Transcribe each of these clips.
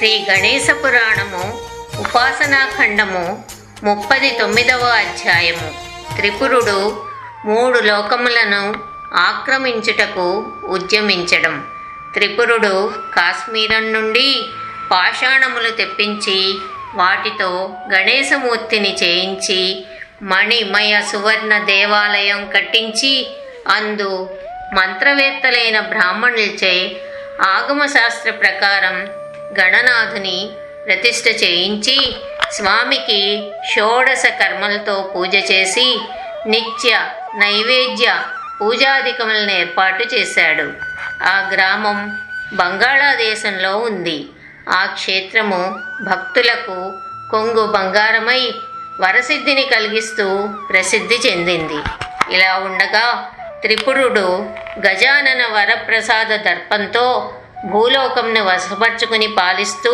శ్రీ గణేశ పురాణము ఉపాసనాఖండము 39వ అధ్యాయము. త్రిపురుడు 3 లోకములను ఆక్రమించుటకు ఉద్యమించడం. త్రిపురుడు కాశ్మీరం నుండి పాషాణములు తెప్పించి వాటితో గణేశమూర్తిని చేయించి మణిమయ సువర్ణ దేవాలయం కట్టించి అందు మంత్రవేత్తలైన బ్రాహ్మణులచే ఆగమశాస్త్ర ప్రకారం గణనాథుని ప్రతిష్ఠ చేయించి స్వామికి షోడశ కర్మలతో పూజ చేసి నిత్య నైవేద్య పూజాధికములను ఏర్పాటు చేశాడు. ఆ గ్రామం బంగాళాదేశంలో ఉంది. ఆ క్షేత్రము భక్తులకు కొంగు బంగారమై వరసిద్ధిని కలిగిస్తూ ప్రసిద్ధి చెందింది. ఇలా ఉండగా త్రిపురుడు గజానన వరప్రసాద దర్పంతో భూలోకంను వశపరుచుకుని పాలిస్తూ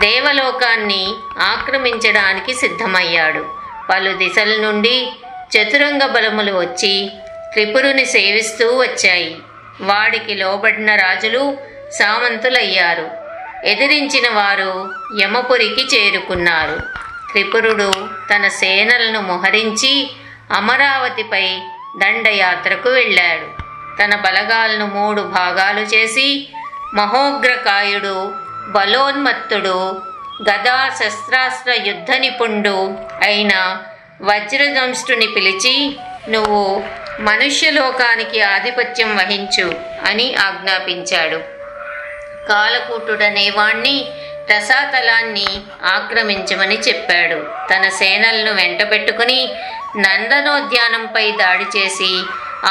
దేవలోకాన్ని ఆక్రమించడానికి సిద్ధమయ్యాడు. పలు దిశల నుండి చతురంగ బలములు వచ్చి త్రిపురుని సేవిస్తూ వచ్చాయి. వాడికి లోబడిన రాజులు సామంతులయ్యారు. ఎదిరించిన వారు యమపురికి చేరుకున్నారు. త్రిపురుడు తన సేనలను మోహరించి అమరావతిపై దండయాత్రకు వెళ్ళాడు. తన బలగాలను 3 భాగాలు చేసి మహోగ్రకాయుడు, బలోన్మత్తుడు, గదా శస్త్రాస్త్ర యుద్ధ నిపుణుడు అయిన వజ్రదంష్టుని పిలిచి, నువ్వు మనుష్యలోకానికి ఆధిపత్యం వహించు అని ఆజ్ఞాపించాడు. కాలకూటుడనేవాణ్ణి రసాతలాన్ని ఆక్రమించమని చెప్పాడు. తన సేనలను వెంటబెట్టుకుని నందనోద్యానంపై దాడి చేసి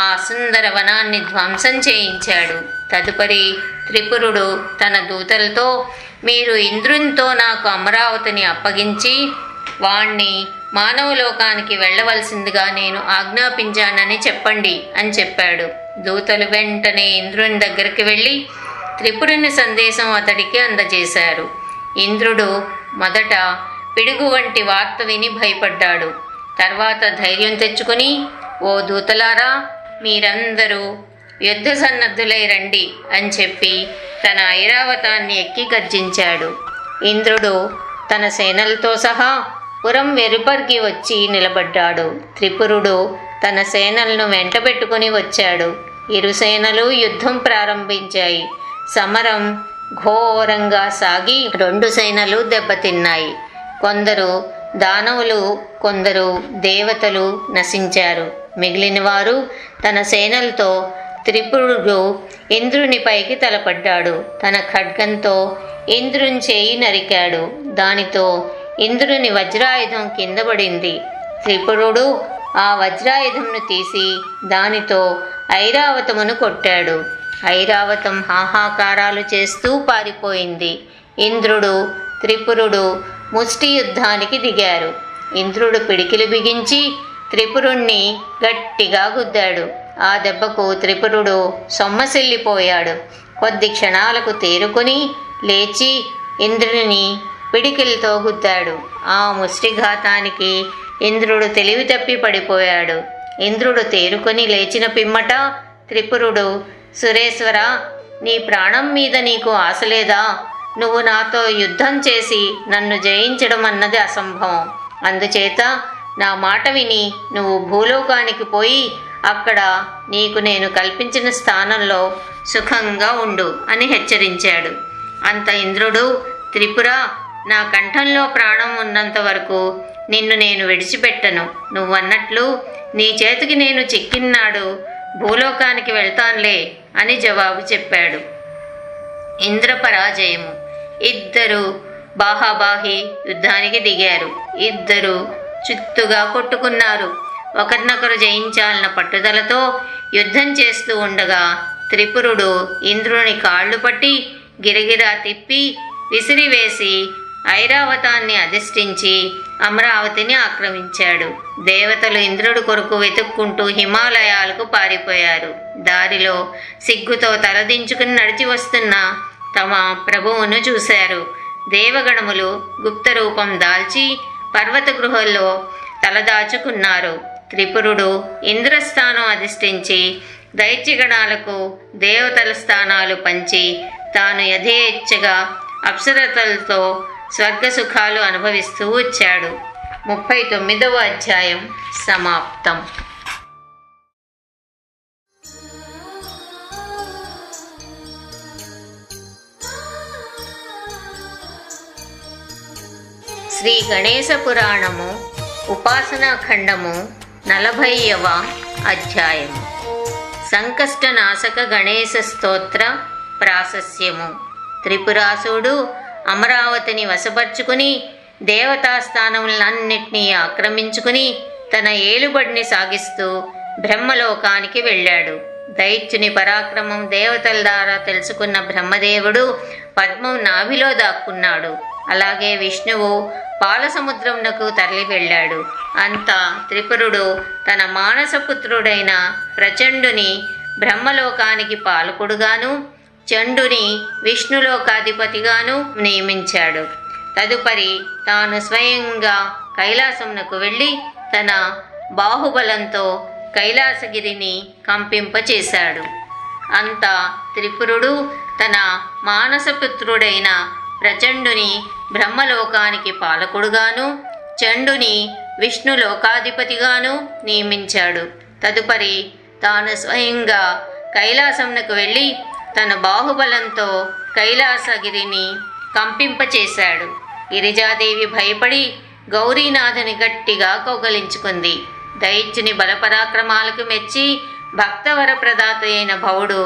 ఆ సుందర వనాన్ని ధ్వంసం చేయించాడు. తదుపరి త్రిపురుడు తన దూతలతో, మీరు ఇంద్రునితో నాకు అమరావతిని అప్పగించి వాణ్ణి మానవలోకానికి వెళ్ళవలసిందిగా నేను ఆజ్ఞాపించానని చెప్పండి అని చెప్పాడు. దూతలు వెంటనే ఇంద్రుని దగ్గరికి వెళ్ళి త్రిపురుని సందేశం అతడికి అందజేశారు. ఇంద్రుడు మొదట పిడుగు వంటి వార్త విని భయపడ్డాడు. తర్వాత ధైర్యం తెచ్చుకుని, ఓ దూతలారా, మీరందరూ యుద్ధ సన్నద్ధులై రండి అని చెప్పి తన ఐరావతాన్ని ఎక్కి గర్జించాడు. ఇంద్రుడు తన సేనలతో సహా పురం వెలుపరికి వచ్చి నిలబడ్డాడు. త్రిపురుడు తన సేనలను వెంటబెట్టుకుని వచ్చాడు. ఇరు సేనలు యుద్ధం ప్రారంభించాయి. సమరం ఘోరంగా సాగి 2 సేనలు దెబ్బతిన్నాయి. కొందరు దానవులు, కొందరు దేవతలు నశించారు. మిగిలిన వారు తన సేనలతో త్రిపురుడు ఇంద్రుని పైకి తలపడ్డాడు. తన ఖడ్గంతో ఇంద్రుని చేయి నరికాడు. దానితో ఇంద్రుని వజ్రాయుధం కింద పడింది. త్రిపురుడు ఆ వజ్రాయుధంను తీసి దానితో ఐరావతమును కొట్టాడు. ఐరావతం హాహాకారాలు చేస్తూ పారిపోయింది. ఇంద్రుడు, త్రిపురుడు ముష్టి యుద్ధానికి దిగారు. ఇంద్రుడు పిడికిలు బిగించి త్రిపురుణ్ణి గట్టిగా గుద్దాడు. ఆ దెబ్బకు త్రిపురుడు సొమ్మసిల్లిపోయాడు. కొద్ది క్షణాలకు తేరుకుని లేచి ఇంద్రుని పిడికిలతో గుద్దాడు. ఆ ముష్టిఘాతానికి ఇంద్రుడు తెలివి తప్పి పడిపోయాడు. ఇంద్రుడు తేరుకొని లేచిన పిమ్మట త్రిపురుడు, సురేశ్వర, నీ ప్రాణం మీద నీకు ఆశ లేదా? నువ్వు నాతో యుద్ధం చేసి నన్ను జయించడం అన్నది అసంభవం. అందుచేత నా మాట విని నువ్వు భూలోకానికి పోయి అక్కడ నీకు నేను కల్పించిన స్థానంలో సుఖంగా ఉండు అని హెచ్చరించాడు. అంత ఇంద్రుడు, త్రిపుర, నా కంఠంలో ప్రాణం ఉన్నంత వరకు నిన్ను నేను విడిచిపెట్టను. నువ్వన్నట్లు నీ చేతికి నేను చిక్కినాడు భూలోకానికి వెళ్తానులే అని జవాబు చెప్పాడు. ఇంద్రపరాజయము. ఇద్దరు బాహాబాహి యుద్ధానికి దిగారు. ఇద్దరు చిత్తుగా కొట్టుకున్నారు. ఒకరినొకరు జయించాలన్న పట్టుదలతో యుద్ధం చేస్తూ ఉండగా త్రిపురుడు ఇంద్రుని కాళ్ళు పట్టి గిరగిరా తిప్పి విసిరివేసి ఐరావతాన్ని అధిష్ఠించి అమరావతిని ఆక్రమించాడు. దేవతలు ఇంద్రుడి కొరకు వెతుక్కుంటూ హిమాలయాలకు పారిపోయారు. దారిలో సిగ్గుతో తలదించుకుని నడిచి వస్తున్న తమ ప్రభువును చూశారు. దేవగణములు గుప్త రూపం దాల్చి పర్వత గృహల్లో తలదాచుకున్నారు. త్రిపురుడు ఇంద్రస్థానం అధిష్ఠించి దైత్యగణాలకు దేవతల స్థానాలు పంచి తాను యథేచ్ఛగా అప్సరతలతో స్వర్గ సుఖాలు అనుభవిస్తూ వచ్చాడు. 39వ అధ్యాయం సమాప్తం. శ్రీ గణేశ పురాణము ఉపాసనాఖండము 40వ అధ్యాయము. సంకష్టనాశక గణేశ స్తోత్ర ప్రాశస్యము. త్రిపురాసుడు అమరావతిని వశపరుచుకుని దేవతాస్థానములన్నింటినీ ఆక్రమించుకుని తన ఏలుబడిని సాగిస్తూ బ్రహ్మలోకానికి వెళ్ళాడు. దైత్యుని పరాక్రమం దేవతల ద్వారా తెలుసుకున్న బ్రహ్మదేవుడు పద్మం నాభిలో దాక్కున్నాడు. అలాగే విష్ణువు పాలసముద్రమునకు తరలి వెళ్ళాడు. అంతా త్రిపురుడు తన మానసపుత్రుడైన ప్రచండుని బ్రహ్మలోకానికి పాలకుడుగాను, చండుని విష్ణులోకాధిపతిగాను నియమించాడు. తదుపరి తాను స్వయంగా కైలాసమునకు వెళ్ళి తన బాహుబలంతో కైలాసగిరిని కంపింపచేశాడు. అంతా త్రిపురుడు తన మానసపుత్రుడైన ప్రచండుని బ్రహ్మలోకానికి పాలకుడుగాను, చండుని విష్ణులోకాధిపతిగాను నియమించాడు. తదుపరి తాను స్వయంగా కైలాసమునకు వెళ్ళి తన బాహుబలంతో కైలాసగిరిని కంపింపచేశాడు. గిరిజాదేవి భయపడి గౌరీనాథుని గట్టిగా కౌగలించుకుంది. దైత్యుని బలపరాక్రమాలకు మెచ్చి భక్తవర ప్రదాత అయిన భవుడు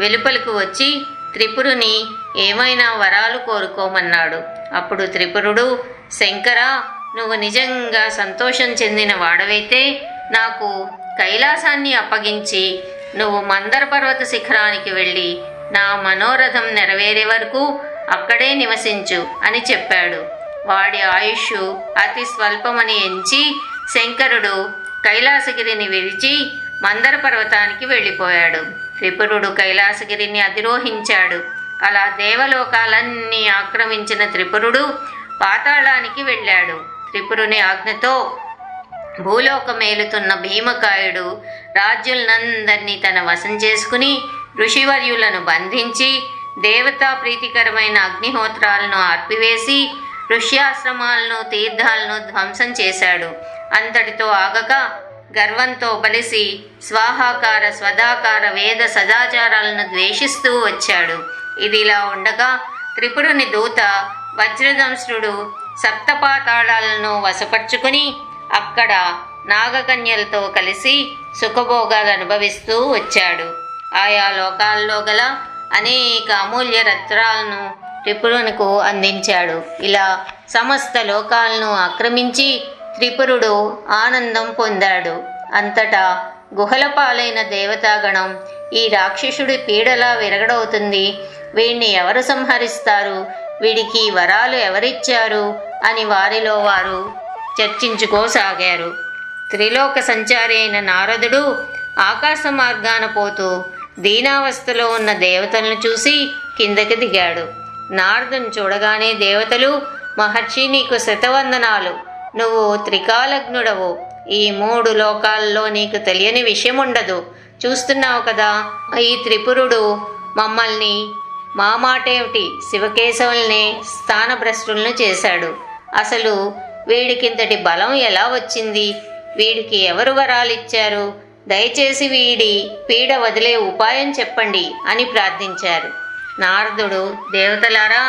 వెలుపలకు వచ్చి త్రిపురుని ఏమైనా వరాలు కోరుకోమన్నాడు. అప్పుడు త్రిపురుడు, శంకరా, నువ్వు నిజంగా సంతోషం చెందిన వాడవైతే నాకు కైలాసాన్ని అప్పగించి నువ్వు మందర పర్వత శిఖరానికి వెళ్ళి నా మనోరథం నెరవేరే వరకు అక్కడే నివసించు అని చెప్పాడు. వాడి ఆయుష్ అతి స్వల్పమని ఎంచి శంకరుడు కైలాసగిరిని విడిచి మందర పర్వతానికి వెళ్ళిపోయాడు. త్రిపురుడు కైలాసగిరిని అధిరోహించాడు. అలా దేవలోకాలన్నీ ఆక్రమించిన త్రిపురుడు పాతాళానికి వెళ్ళాడు. త్రిపురుని ఆజ్ఞతో భూలోకమేలుతున్న భీమకాయుడు రాజ్యులందరినీ తన వశం చేసుకుని ఋషివర్యులను బంధించి దేవతా ప్రీతికరమైన అగ్నిహోత్రాలను ఆర్పివేసి ఋష్యాశ్రమాలను తీర్థాలను ధ్వంసం చేశాడు. అంతటితో ఆగక గర్వంతో బలిసి స్వాహాకార స్వదాకార వేద సదాచారాలను ద్వేషిస్తూ వచ్చాడు. ఇదిలా ఉండగా త్రిపురుని దూత వజ్రదంశ్రుడు సప్తపాతాళాలను వశపరుచుకుని అక్కడ నాగకన్యలతో కలిసి సుఖభోగాలు అనుభవిస్తూ వచ్చాడు. ఆయా లోకాల్లో గల అనేక అమూల్య రత్నాలను త్రిపురునికి అందించాడు. ఇలా సమస్త లోకాలను ఆక్రమించి త్రిపురుడు ఆనందం పొందాడు. అంతటా గుహల పాలైన దేవతాగణం ఈ రాక్షసుడి పీడలా విరగడవుతుంది, వీడిని ఎవరు సంహరిస్తారు, వీడికి వరాలు ఎవరిచ్చారు అని వారిలో వారు చర్చించుకోసాగారు. త్రిలోక సంచారి అయిన నారదుడు ఆకాశ మార్గాన పోతూ దీనావస్థలో ఉన్న దేవతలను చూసి కిందకి దిగాడు. నారదుని చూడగానే దేవతలు, మహర్షి, నీకు శతవందనాలు, నువ్వు త్రికాలజ్ఞుడవు, ఈ 3 లోకాల్లో నీకు తెలియని విషయం ఉండదు, చూస్తున్నావు కదా, ఈ త్రిపురుడు మమ్మల్ని మా మాటేమిటి శివకేశవుల్ని స్థానభ్రష్టులను చేశాడు. అసలు వీడికింతటి బలం ఎలా వచ్చింది, వీడికి ఎవరు వరాలిచ్చారు, దయచేసి వీడి పీడ వదిలే ఉపాయం చెప్పండి అని ప్రార్థించారు. నారదుడు, దేవతలారా,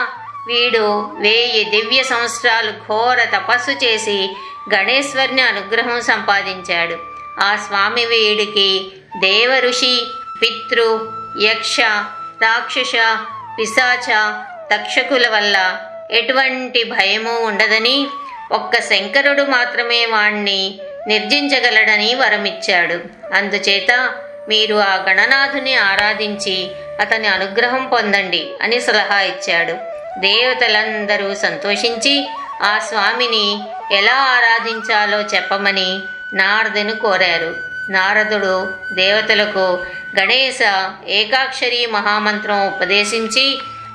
వీడు 1000 దివ్య సంవత్సరాలు ఘోర తపస్సు చేసి గణేశ్వరుని అనుగ్రహం సంపాదించాడు. ఆ స్వామి వీడికి దేవ ఋషి, పితృ, యక్ష, రాక్షస, పిశాచ, తక్షకుల వల్ల ఎటువంటి భయము ఉండదని, ఒక్క శంకరుడు మాత్రమే వాణ్ణి నిర్జించగలడని వరమిచ్చాడు. అందుచేత మీరు ఆ గణనాథుని ఆరాధించి అతని అనుగ్రహం పొందండి అని సలహా ఇచ్చాడు. దేవతలందరూ సంతోషించి ఆ స్వామిని ఎలా ఆరాధించాలో చెప్పమని నారదుని కోరారు. నారదుడు దేవతలకు గణేశ ఏకాక్షరి మహామంత్రం ఉపదేశించి,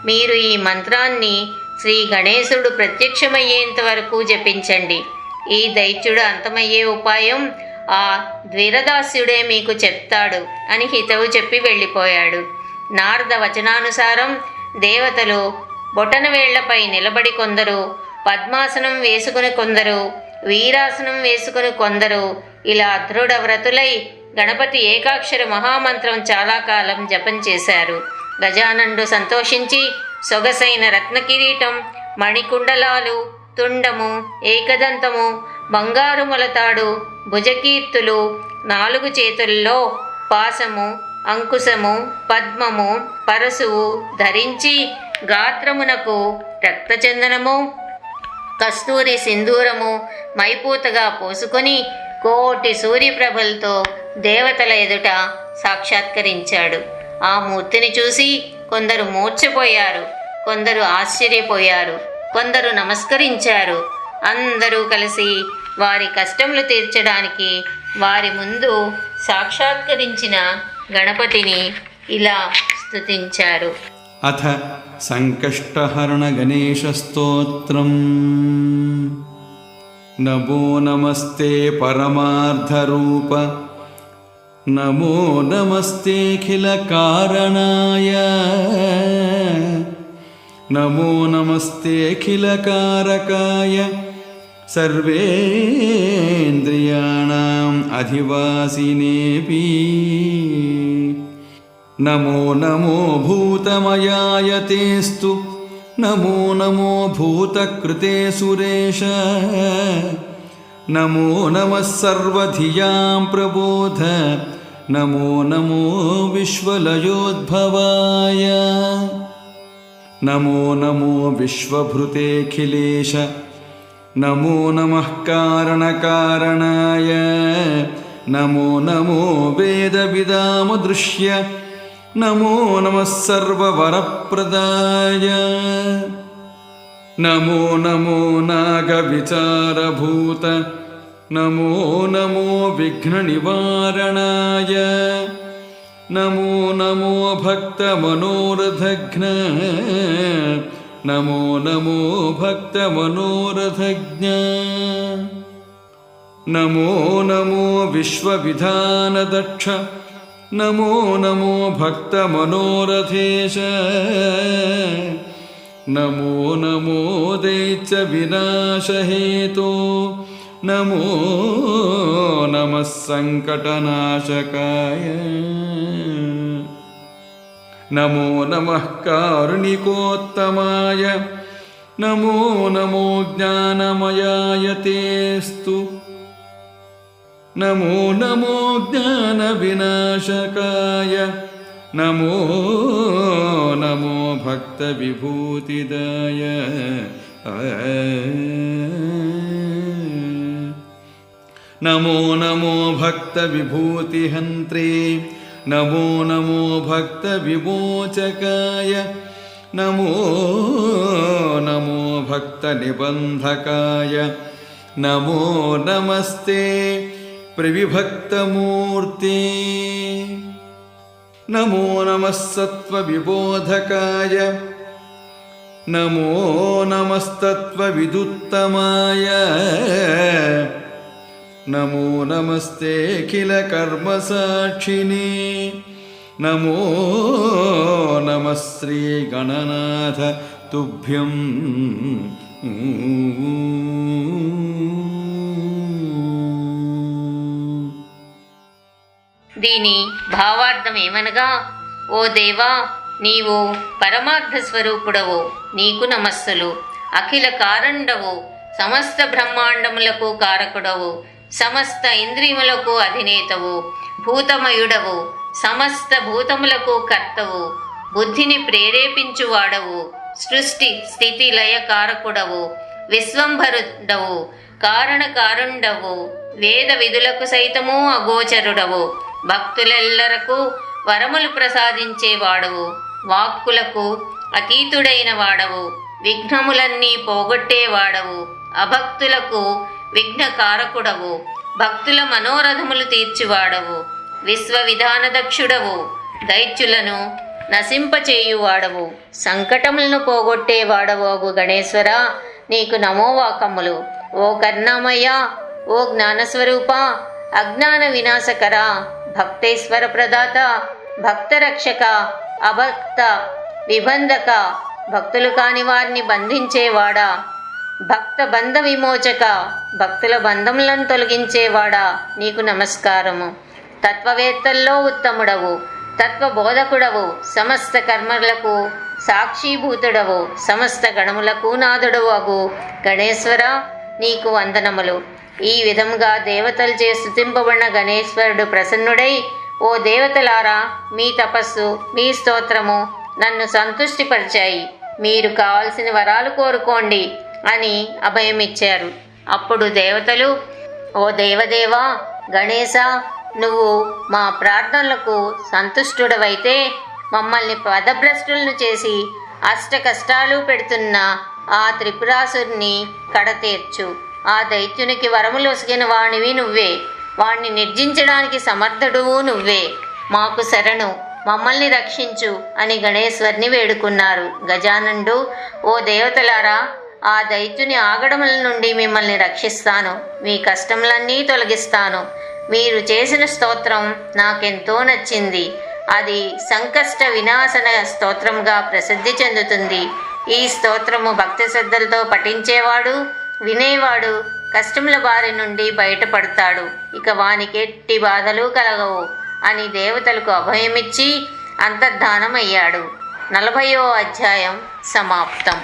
మీరు ఈ మంత్రాన్ని శ్రీ గణేశుడు ప్రత్యక్షమయ్యేంత వరకు జపించండి. ఈ దైత్యుడు అంతమయ్యే ఉపాయం ఆ ద్విరదాస్యుడే మీకు చెప్తాడు అని హితవు చెప్పి వెళ్ళిపోయాడు. నారద వచనానుసారం దేవతలు బొటనవేళ్లపై నిలబడి కొందరు, పద్మాసనం వేసుకుని కొందరు, వీరాసనం వేసుకుని కొందరు ఇలా దృఢ వ్రతులై గణపతి ఏకాక్షర మహామంత్రం చాలా కాలం జపం చేశారు. గజానండు సంతోషించి సొగసైన రత్నకిరీటం, మణికుండలాలు, తుండము, ఏకదంతము, బంగారు మొలతాడు, భుజకీర్తులు, 4 చేతుల్లో పాసము, అంకుశము, పద్మము, పరశువు ధరించి గాత్రమునకు రక్తచందనము, కస్తూరి సింధూరము మైపూతగా పోసుకొని కోటి సూర్యప్రభలతో దేవతల ఎదుట సాక్షాత్కరించాడు. ఆ మూర్తిని చూసి కొందరు మూర్ఛపోయారు, కొందరు ఆశ్చర్యపోయారు, కొందరు నమస్కరించారు. అందరూ కలిసి వారి కష్టములు తీర్చడానికి వారి ముందు సాక్షాత్కరించిన గణపతిని ఇలా స్తుతించారు. అథ సంకష్టహరణ గణేశ స్తోత్రం. నమో నమస్తే పరమార్థరూప, నమో నమస్తేఖిల కారణాయ, నమో నమస్తేఖిల కారకాయ, సర్వేంద్రియాణాం అధివాసినేపి. నమో నమో భూతమయాయ తేస్తు, నమో నమో భూతకృతే సురేశ, నమో నమః సర్వధియాం ప్రబోధ, నమో నమో విశ్వలయోద్భవాయ, నమో నమో విశ్వభృతేఖిలేశ, నమో నమః కారణకారణాయ, నమో నమో వేదవిదామదృశ్య, నమో నమః సర్వవరప్రదాయ, నమో నమో నాగవిచారభూత, నమో నమో విఘ్ననివారణాయ, నమో నమో భక్తమనోరథఘ్న, నమో నమో భక్తమనోరథజ్ఞ, నమో నమో విశ్వవిధానదక్ష, నమో నమో భక్తమనోరథేశ, నమో నమో దైత్య వినాశహేతో, నమో నమః సంకటనాశకాయ, నమో నమః కారుణికోత్తమాయ, నమో నమో జ్ఞానమయాయ తేస్తు, నమో నమో జ్ఞాన వినాశకాయ, నమో నమో భక్త విభూతిదాయ, నమో నమో భక్త విభూతిహంత్రే, నమో నమో భక్త విమోచకాయ, నమో నమో భక్త నిబంధకాయ, నమో నమస్తే ప్రవిభక్తమూర్తే, నమో నమః సత్వవిబోధకాయ, నమో నమస్తత్వవిదుత్తమాయ, నమో నమస్తేఖిల కర్మసాక్షిణే, నమో నమః శ్రీ గణనాథ తుభ్యం. దీని భావార్థం ఏమనగా, ఓ దేవా, నీవు పరమార్థ స్వరూపుడవు, నీకు నమస్సులు. అఖిల కారణుడవు, సమస్త బ్రహ్మాండములకు కారకుడవు, సమస్త ఇంద్రియములకు అధినేతవు, భూతమయుడవు, సమస్త భూతములకు కర్తవు, బుద్ధిని ప్రేరేపించువాడవు, సృష్టి స్థితి లయ కారకుడవు, విశ్వంభరుడవు, కారణకారుండవు, వేద విధులకు సైతము అగోచరుడవు, భక్తులెల్లరకు వరములు ప్రసాదించేవాడవు, వాక్కులకు అతీతుడైన వాడవు, విఘ్నములన్నీ పోగొట్టేవాడవు, అభక్తులకు విఘ్నకారకుడవు, భక్తుల మనోరథములు తీర్చువాడవు, విశ్వవిధానదక్షుడవు, దైత్యులను నశింపచేయువాడవు, సంకటములను పోగొట్టేవాడవు గణేశ్వర, నీకు నమోవాకములు. ఓ కర్ణమయ్య, ఓ జ్ఞానస్వరూప, అజ్ఞాన వినాశకర, భక్తేశ్వర ప్రదాత, భక్తరక్షక, అభక్త విబంధక, భక్తులు కాని వారిని బంధించేవాడా, భక్త బంధ విమోచక, భక్తుల బంధములను తొలగించేవాడా, నీకు నమస్కారము. తత్వవేత్తల్లో ఉత్తముడవు, తత్వబోధకుడవు, సమస్త కర్మలకు సాక్షీభూతుడవు, సమస్త గణములకు నాథుడవు అగు గణేశ్వర, నీకు వందనములు. ఈ విధంగా దేవతలచే స్తుతింపబడిన గణేశ్వరుడు ప్రసన్నుడై, ఓ దేవతలారా, మీ తపస్సు, మీ స్తోత్రము నన్ను సంతుష్టిపరిచాయి. మీరు కావలసిన వరాలు కోరుకోండి అని అభయమిచ్చారు. అప్పుడు దేవతలు, ఓ దేవదేవా గణేశ, నువ్వు మా ప్రార్థనలకు సంతుష్టుడవైతే మమ్మల్ని పదభ్రష్టులను చేసి అష్ట కష్టాలు పెడుతున్న ఆ త్రిపురాసుని కడతీర్చు. ఆ దైత్యునికి వరములు ఒసిగిన వాణివి నువ్వే, వాణ్ణి నిర్జించడానికి సమర్థుడువు నువ్వే. మాకు శరణు, మమ్మల్ని రక్షించు అని గణేశ్వరిని వేడుకున్నారు. గజానండు, ఓ దేవతలారా, ఆ దైత్యుని ఆగడముల నుండి మిమ్మల్ని రక్షిస్తాను, మీ కష్టములన్నీ తొలగిస్తాను. మీరు చేసిన స్తోత్రం నాకెంతో నచ్చింది. అది సంకష్ట వినాశన స్తోత్రంగా ప్రసిద్ధి చెందుతుంది. ఈ స్తోత్రము భక్తి శ్రద్ధలతో పఠించేవాడు, వినేవాడు కష్టముల బారి నుండి బయటపడతాడు. ఇక వానికి ఎట్టి బాధలు కలగవు అని దేవతలకు అభయమిచ్చి అంతర్ధానమయ్యాడు. 40వ అధ్యాయం సమాప్తం.